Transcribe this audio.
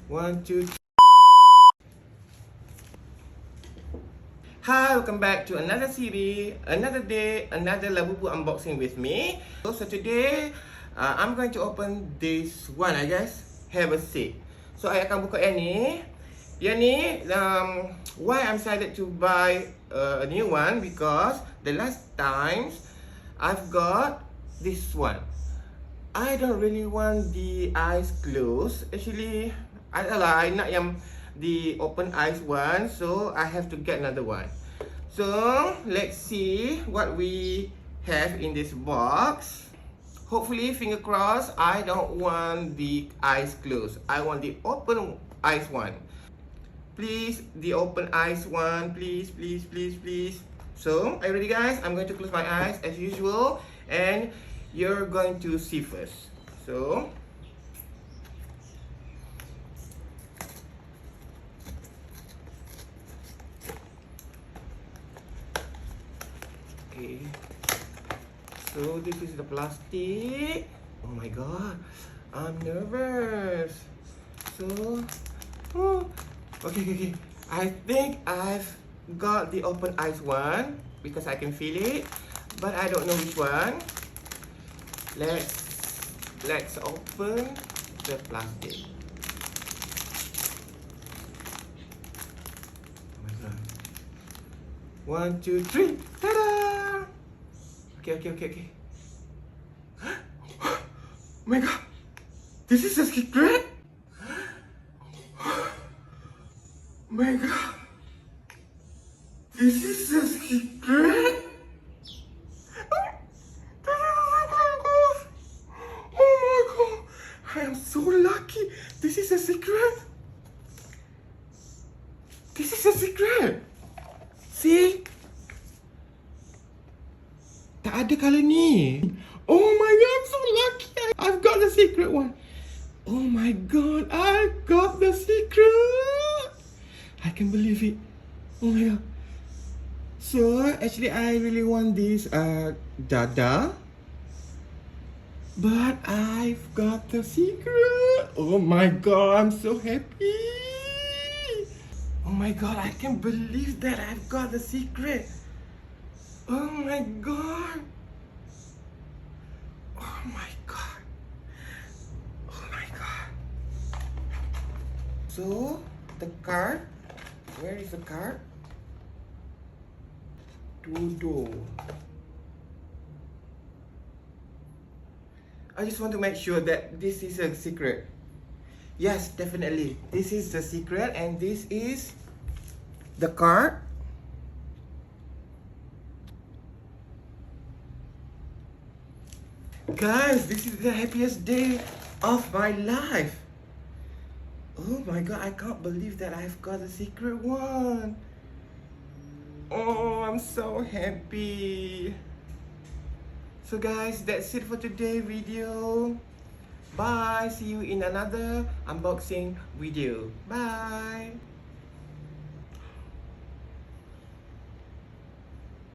One, two, three. Hi, welcome back to another series, another day, another labubu unboxing with me. So today, I'm going to open this one, I guess. Have a seat. So I akan buka yang ni. Yang ni, why I'm decided to buy a new one because the last times I've got this one. I don't really want the eyes closed. Actually, I nak yang the open eyes one, so I have to get another one. So let's see what we have in this box. Hopefully, finger crossed, I don't want the eyes closed. I want the open eyes one. Please, the open eyes one. Please, please, please, please. So, are you ready, guys? I'm going to close my eyes as usual, and you're going to see first. So, okay. So this is the plastic. Oh my god, I'm nervous. So, okay. I think I've got the open eyes one because I can feel it, but I don't know which one. Let's open the plastic. Oh my god. 1, 2, 3. Ta-da! Okay. Oh my god. This is a secret? Oh my god. This is a secret? I am so lucky. This is a secret. This is a secret. See? Tak ada colour ni. Oh my god, I'm so lucky. I've got the secret one. Oh my god, I got the secret. I can't believe it. Oh my god. So, actually I really want this dada. But I've got the secret. Oh my god, I'm so happy. Oh my god, I can't believe that I've got the secret. Oh my god. Oh my god. Oh my god. So, the card. Where is the card? Dodo. I just want to make sure that this is a secret. Yes, definitely. This is the secret and this is the card. Guys, this is the happiest day of my life. Oh my god, I can't believe that I've got the secret one. Oh, I'm so happy. So guys, that's it for today's video. Bye. See you in another unboxing video. Bye.